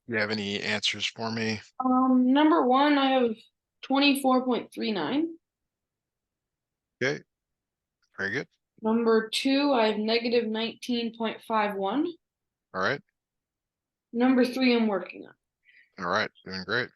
You have any answers for me? Number one, I have 24.39. Okay, very good. Number two, I have negative 19.51. All right. Number three, I'm working on. All right. Doing great.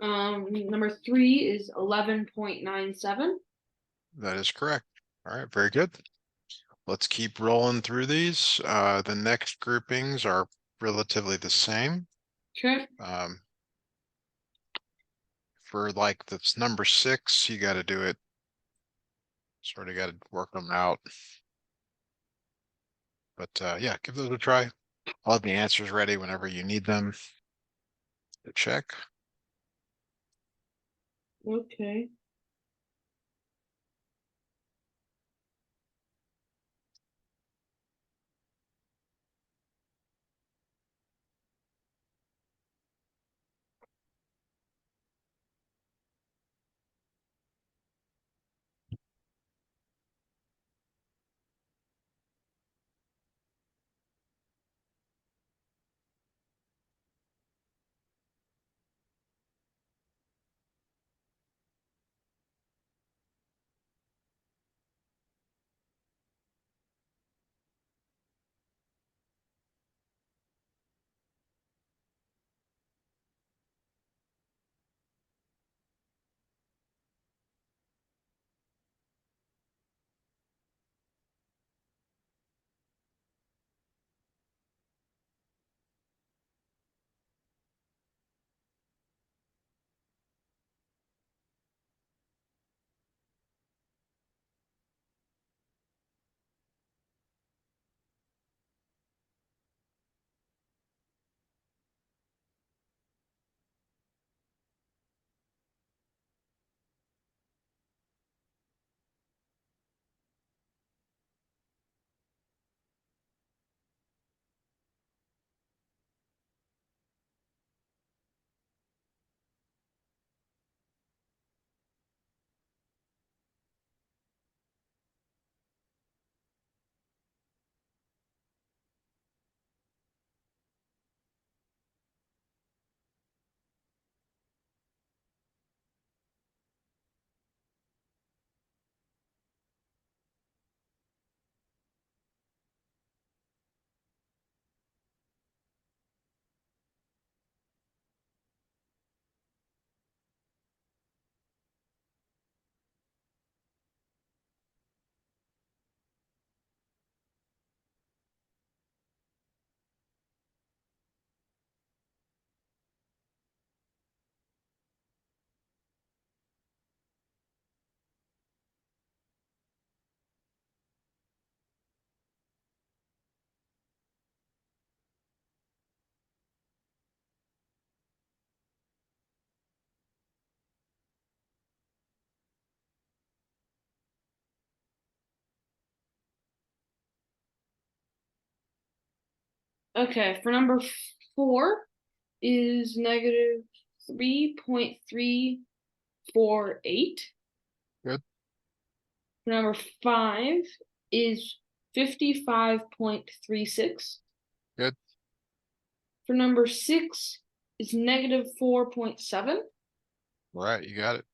Number three is 11.97. That is correct. All right. Very good. Let's keep rolling through these. The next groupings are relatively the same. Okay. For like that's number 6, you got to do it. Sort of got to work them out. But yeah, give those a try. I'll have the answers ready whenever you need them to check. Okay. Okay. For number four is negative 3.348. Good. For number five is 55.36. Good. For number six is negative 4.7. All right. You got it.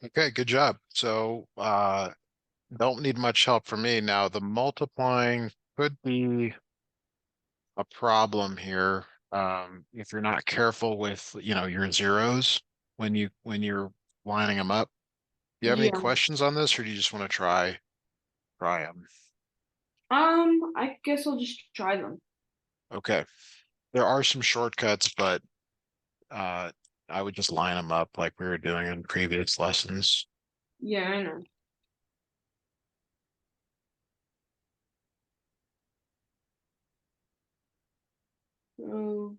Okay. Good job. So don't need much help from me now. The multiplying could be a problem here if you're not careful with your zeros when you're lining them up. Do you have any Yeah. questions on this, or do you just want to try them? I guess I'll just try them. Okay. There are some shortcuts, but uh, I would just line them up like we were doing in previous lessons. Yeah, I know. Oh.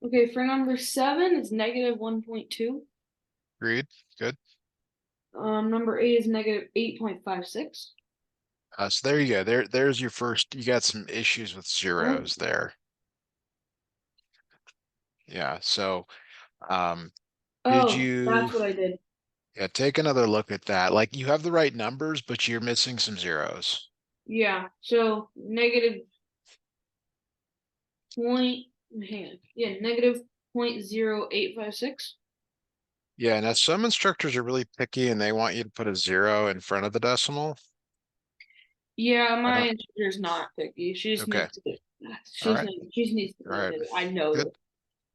Okay, for number seven, it's negative 1.2. Agreed. Good. Number eight is negative 8.56. So there you go. There's your first. You got some issues with Oh, zeros there. Yeah. So, um, did oh, you, that's what I did. yeah, take another look at that? Like you have the right numbers, but you're missing some zeros. Yeah, so negative point, hang on. Yeah, negative 0.0856. Yeah. Now some instructors are really picky and they want you to put a zero in front of the decimal. Yeah, I my don't. instructor's not picky. She just Okay. needs to All right. she just needs to All know right. that I know Good. it.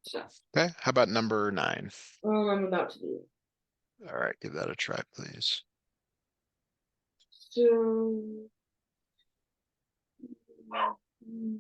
So, Okay. How about number nine? I'm about to do it. All right. Give that a try, please. So, mm,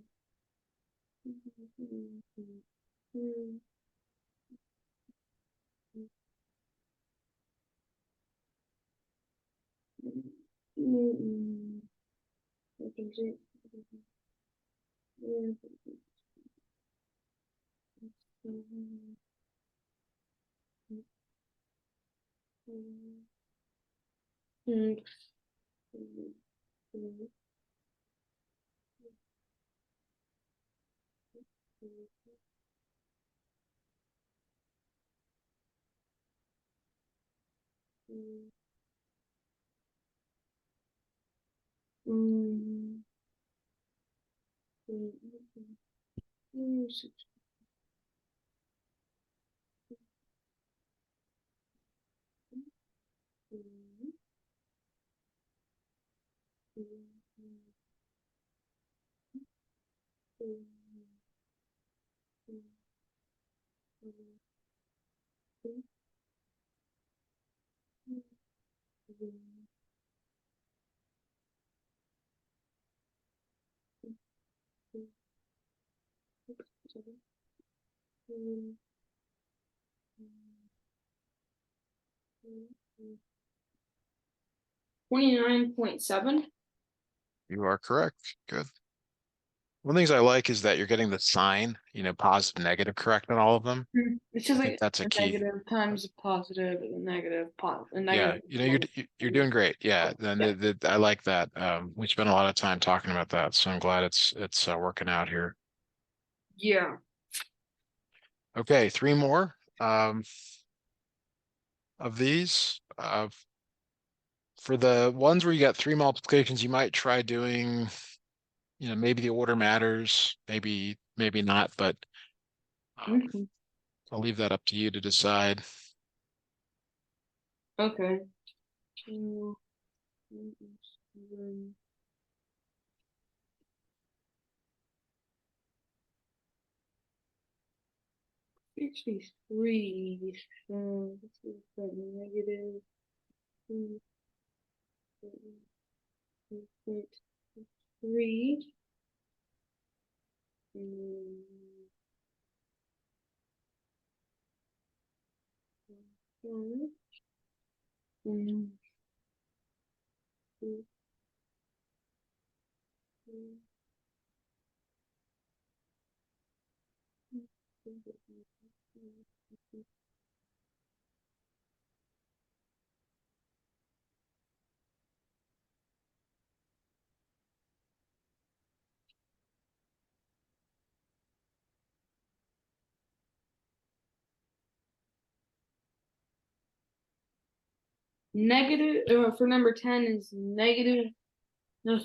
29.7. You are correct. Good. One of the things I like is that you're getting the sign, positive, negative correct on all of them. It's I just think like that's a a key. negative times a positive and a negative, a Yeah, negative. you're doing great. Yeah, then Yeah. I like that. We spent a lot of time talking about that, so I'm glad it's working out here. Yeah. Okay, three more of these. For the ones where you got three multiplications, you might try doing, maybe the order matters, maybe not, but Mhm. I'll leave that up to you to decide. Okay. Two, seven, actually 3. So this is the negative 3. Negative for number 10 is negative no,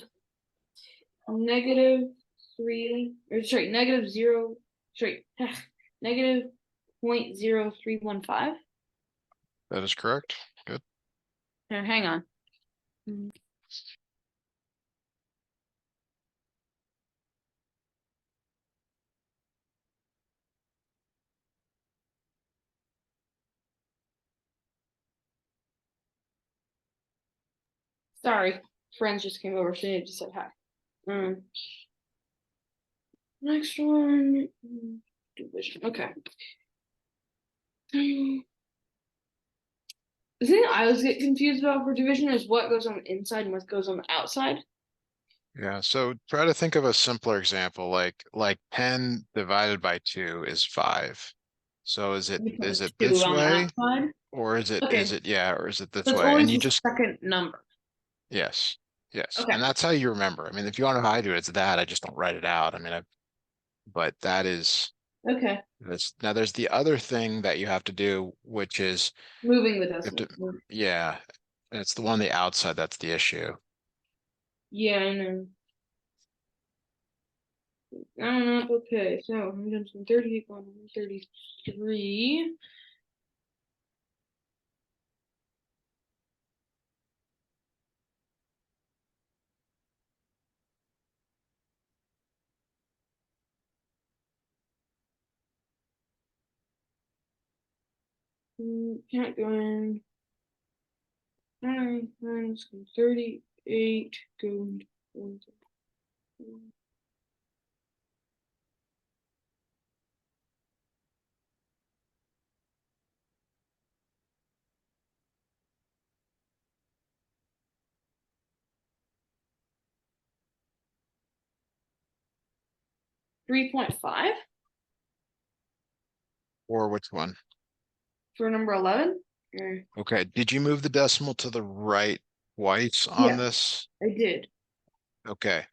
negative 3 or sorry negative 0 sorry negative 0.0315. That is correct. Good. Here, hang on. Sorry, friends just came over, so I just said hi. Next one, division. Okay. The thing I always get confused about for division is what goes on the inside and what goes on the outside. Yeah, so try to think of a simpler example, like 10 divided by 2 is 5. So is it We put two this on the way outside. or Okay, or is it so this it's way? And always you the just second number. yes. Yes. Okay. And that's how you remember. I mean, if you want to know how I do it, it's that. I just don't write it out. I mean, but that is Okay. this. Now there's the other thing that you have to do, which is Moving the you have to, decimal. yeah, and it's the one on the outside that's the issue. Yeah, I know. I don't know. Okay, so I'm done from 38 on 33. Can't go in. 9 minus 38 go 3.5 Or which one? for number 11. Okay. Did you move the decimal to the right twice on Yeah, this? I did. Okay.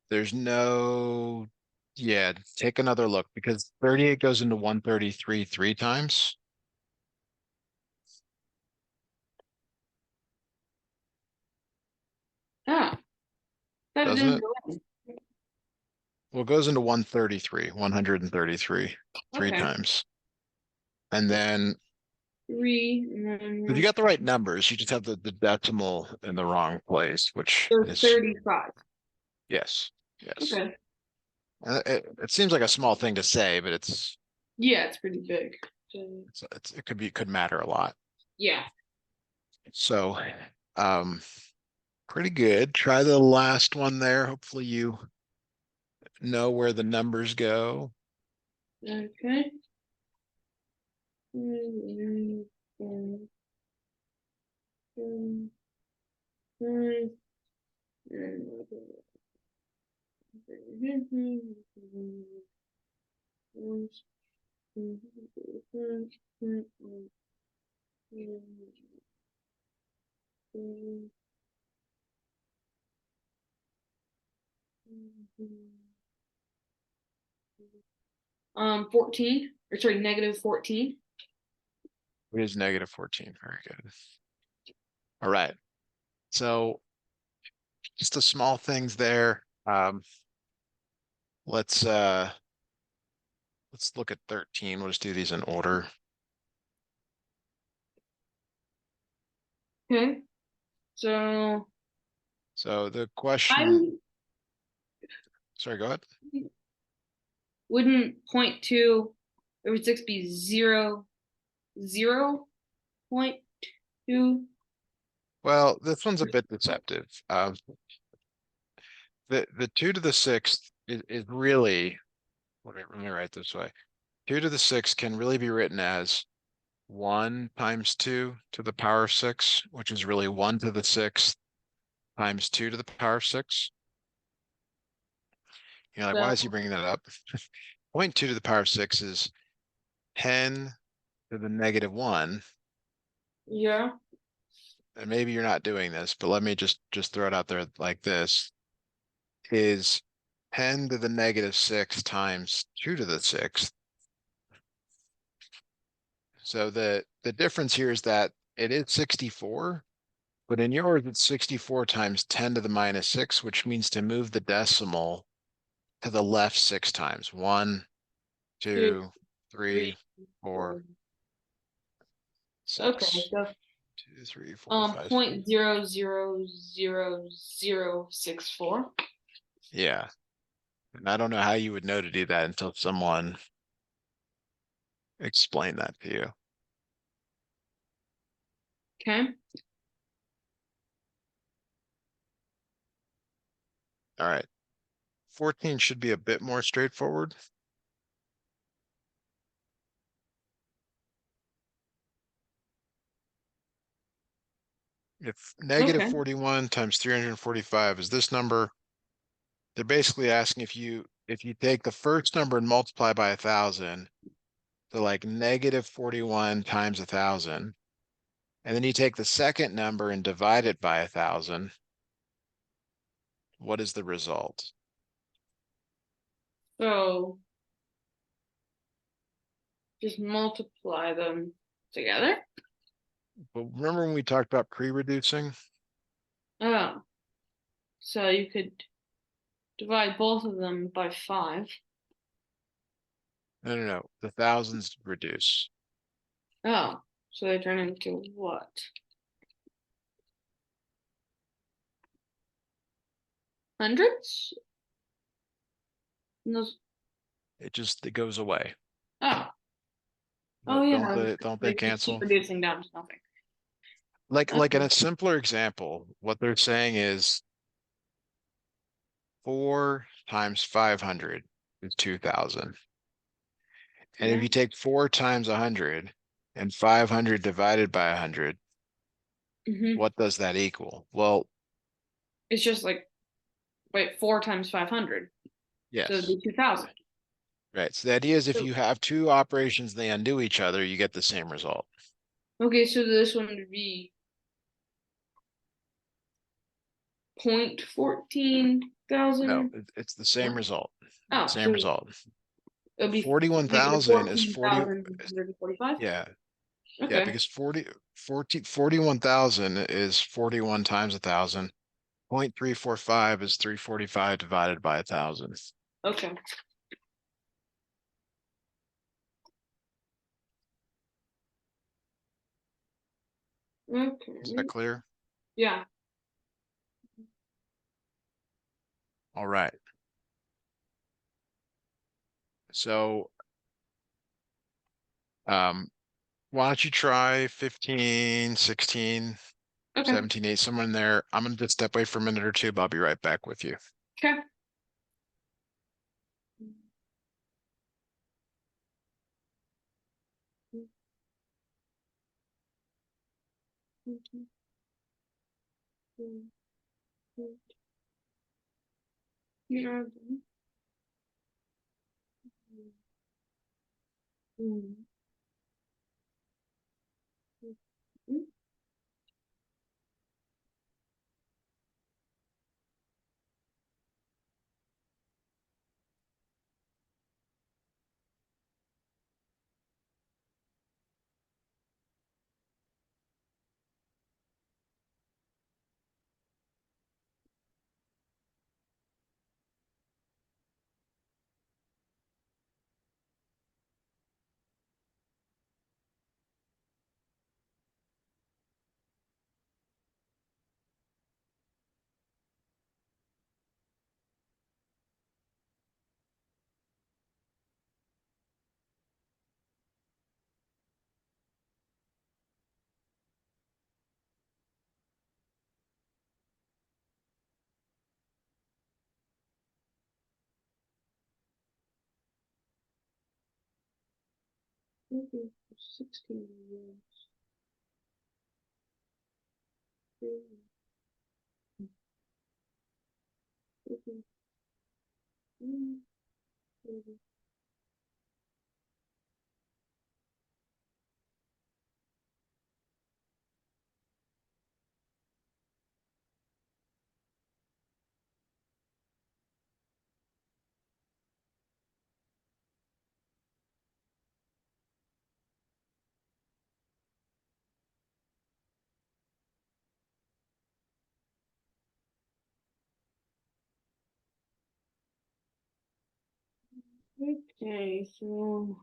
There's no, yeah, take another look because 38 goes into 133 three times, Ah, that doesn't didn't it? go in. Well, it goes into 133, 133 three Okay. times. And then 3, and if you then got the right numbers, you just have the decimal in the wrong place, which there's is, 35. yes, yes. Okay. It seems like a small thing to say, but Yeah, it's pretty big. So, it could matter a lot. yeah. So, um, pretty good. Try the last one there. Hopefully you know where the numbers go. Okay. Um, 14 or sorry, negative 14. It is negative 14. Very good. All right. So just the small things there. Let's let's look at 13. We'll just do these in order. Okay. So So the question, I sorry, go ahead. wouldn't point to over 6 be 0.2? Well, this one's a bit deceptive. The 2 to the 6th is really, let me write this way. 2 to the 6th can really be written as 1 times 2 to the power of 6, which is really 1 to the 6th times 2 to the power of 6. You're like, why is he So, bringing that up? 0.2 to the power of 6 is 10 to the negative 1. yeah. And maybe you're not doing this, but let me just throw it out there like this, is 10 to the negative 6 times 2 to the 6th. So the difference here is that it is 64, but in yours it's 64 times 10 to the minus 6, which means to move the decimal to the left 6 times. 1, 2, 2, 3, 3, 4, 4. Okay, 6. so 2, 3, 4, 5. point 0.00064. Yeah. And I don't know how you would know to do that until someone explained that to you. Okay. All right. 14 should be a bit more straightforward. If negative Okay. 41 times 345 is this number, they're basically asking if you take the first number and multiply by 1,000, so like negative 41 times 1,000, and then you take the second number and divide it by 1,000, what is the result? So just multiply them together. But remember when we talked about pre-reducing? Oh, so you could divide both of them by 5. No, no, no. The thousands reduce. Oh, so they turn into what? Hundreds? And those, It goes away. oh, oh yeah, Don't they they just keep cancel? reducing down to nothing. Like in Okay. a simpler example, what they're saying is 4 times 500 is 2,000. And if Yeah. you take 4 times 100 and 500 divided by 100, Mm-hmm. what does that equal? Well, It's just like, wait, 4 times 500. So it'd yes, be 2,000. right. So the idea is if So, you have two operations, they undo each other, you get the same result. okay, so this one would be 0.14 thousand. No, it's the same result. Oh, Same so result. it'll be negative 41,000 is 14,145. yeah, yeah, Okay. because 41,000 is 41 times 1,000. 0.345 is 345 divided by 1,000. Okay. Is that Okay. clear? Yeah. All right. So, um, why don't you try 15, 16, Okay. 17, 8, somewhere in there. I'm going to just step away for a minute or two, but I'll be right back with you. Okay. Yeah. 16 years. Okay, so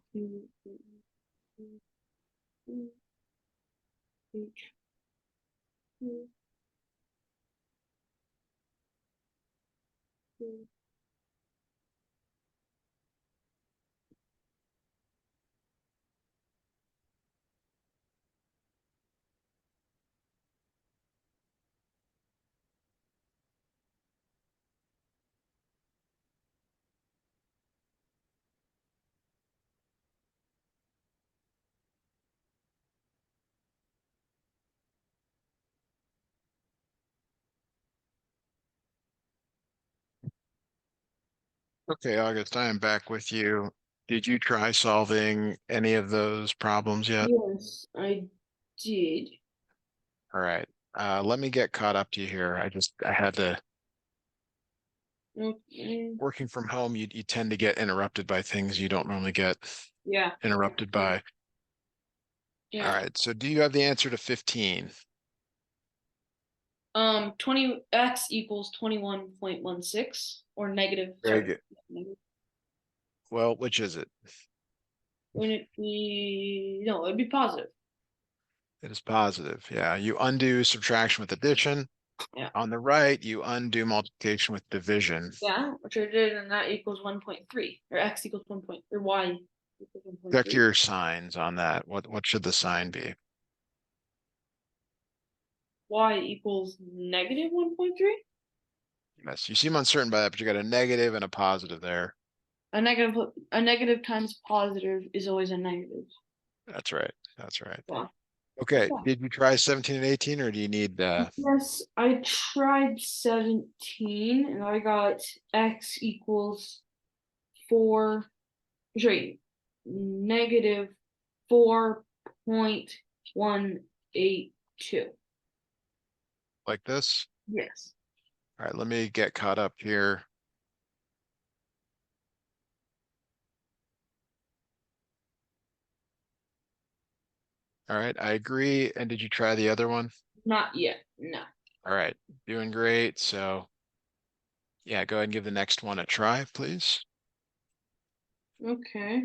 Okay, August, I am back with you. Did you try solving any of those problems yet? yes, I did. All right. Let me get caught up to you here. I had to, Okay. working from home, you tend to get interrupted by things you don't normally get Yeah. interrupted by. All Yeah. right. So do you have the answer to 15? 20 x equals 21.16 or negative, Very sorry. good. Negative. Well, which is it? Wouldn't it be, no, it'd be positive. It is positive. Yeah. You undo subtraction with addition. Yeah. On the right, you undo multiplication with division. Yeah, which I did, and that equals 1.3, or x equals 1 point, or y equals Check 1.3. your signs on that. What should the sign be? Y equals negative 1.3. Yes, you seem uncertain by that, but you got a negative and a positive there. A negative times positive is always a negative. That's right. That's right. Yeah. Okay. Yeah. Did you try 17 and 18 or do you need Yes, I tried 17 and I got x equals 4, sorry, negative 4.182. like this? Yes. All right, let me get caught up here. All right, I agree. And did you try the other one? Not yet. No. All right, doing great. So yeah, go ahead and give the next one a try, please. Okay.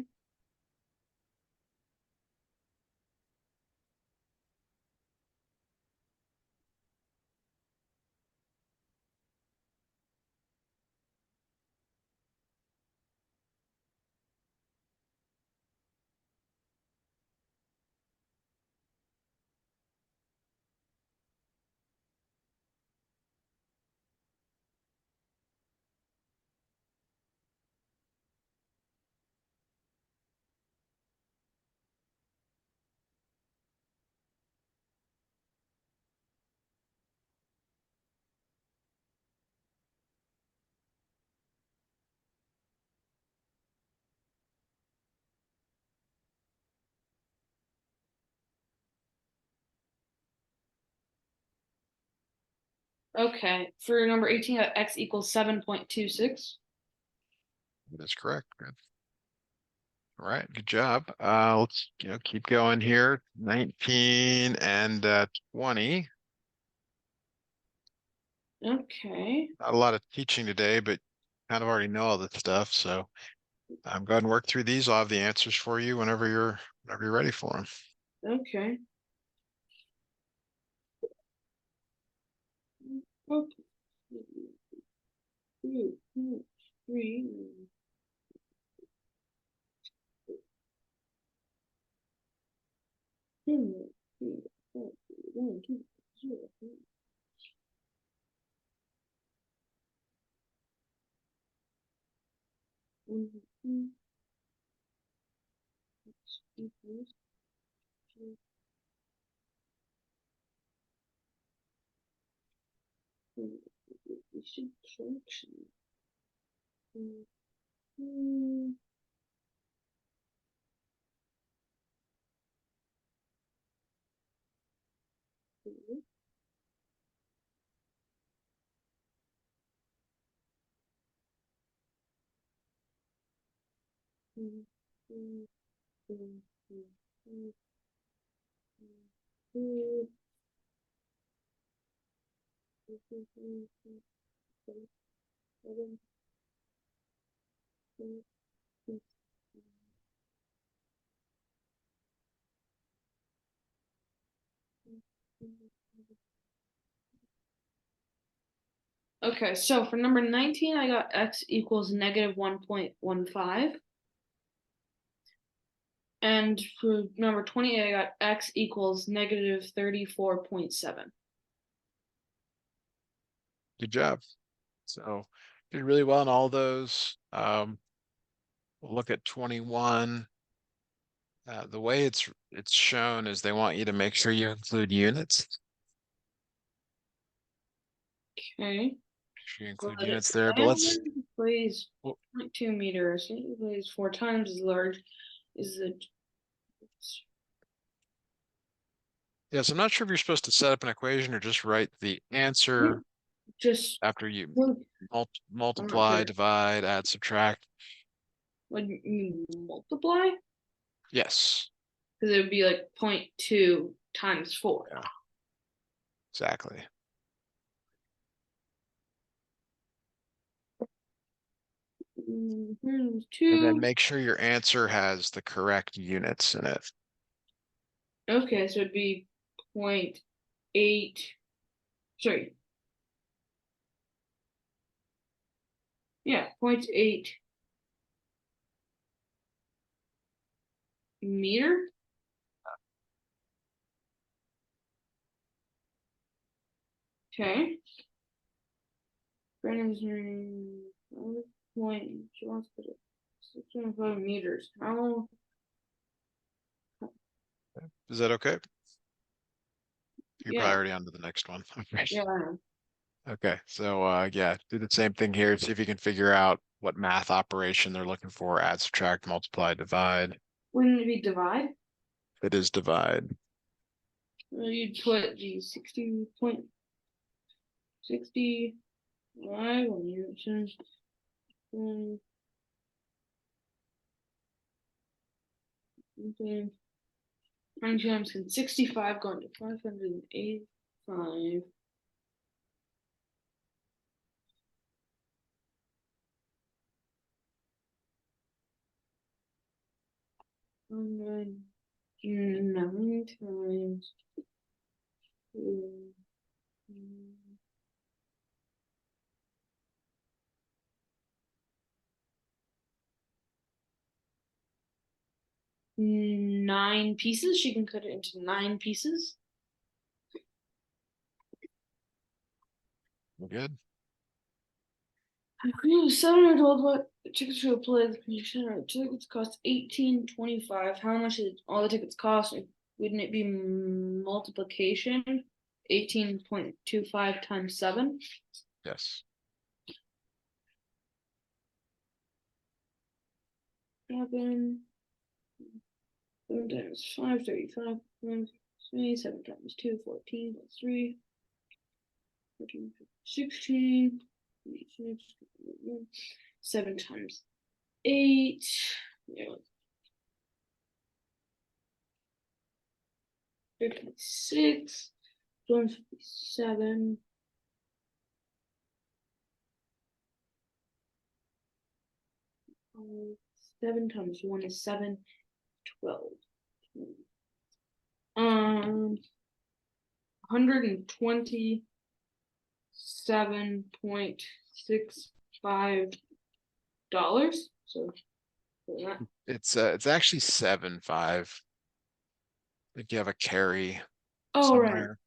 Okay. For number 18, x equals 7.26. That's correct. Good. All right, good job. Let's keep going here. 19 and 20. Okay. Not a lot of teaching today, but kind of already know all this stuff. So I'm going to work through these. I'll have the answers for you whenever you're ready for them. Okay. Okay. Two, two, three, two, three, four, one, two, zero, one, two, Okay, so for number 19, I got x equals negative 1.15. And for number 28, I got x equals negative 34.7. Good job. So did really well in all those. We'll look at 21. The way it's shown is they want you to make sure you include units. Okay. Make sure you include But units there, but diameter let's, weighs well, 0.2 meters. It weighs 4 times as large. Is it? yes, I'm not sure if you're supposed to set up an equation or just write the answer Just after you I'm not multiply, sure. divide, add, subtract. Would you multiply? Yes, Because it would be like 0.2 times 4. yeah, exactly. And then 2. make sure your answer has the correct units in it. Okay, so it'd be 0.8. Sorry. Yeah, 0.8 meter. Okay. Brandon's point. She wants to put it 6.5 meters. How? Is that okay? You're probably Yeah. already on to the next one. Okay. Yeah. Okay, so yeah, do the same thing here. See if you can figure out what math operation they're looking for. Add, subtract, multiply, divide. Wouldn't it be divide? It is divide. Well, you'd put the 60.65 on your change. 9 times 65 going to 585. And 9 times 2. 9 pieces. She can cut it into 9 pieces. Good. When I was 7 years old, what tickets to play the commission? Tickets cost 18.25. How much did all the tickets cost? Wouldn't it be multiplication? 18.25 times 7. Yes. 7. 7 times 5, 35. 7 times 2, 14 plus 3. 14, 16. 7 times 8. Yeah. 56. 7. 7 times 1 is 7. 12. 127.65 dollars. So for that. It's actually 7.5. I think you have a carry Oh right. somewhere.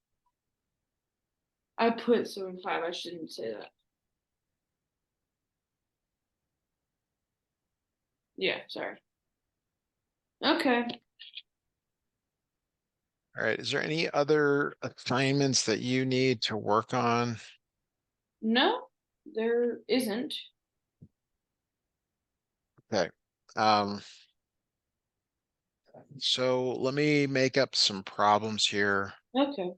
I put 7.5. I shouldn't say that. Yeah, sorry. Okay. All right. Is there any other assignments that you need to work on? No, there isn't. Okay. Um, so let me make up some problems here Okay.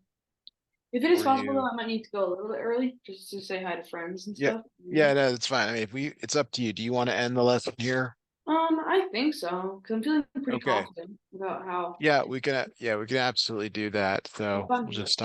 If it is for possible, though, you. I might need to go a little bit early just to say hi to friends and Yeah. stuff. Yeah, no, that's fine. I mean, it's up to you. Do you want to end the lesson here? I think so, because I'm feeling pretty Okay. confident about how. Yeah, we can absolutely do that. So we'll Fun. just stop.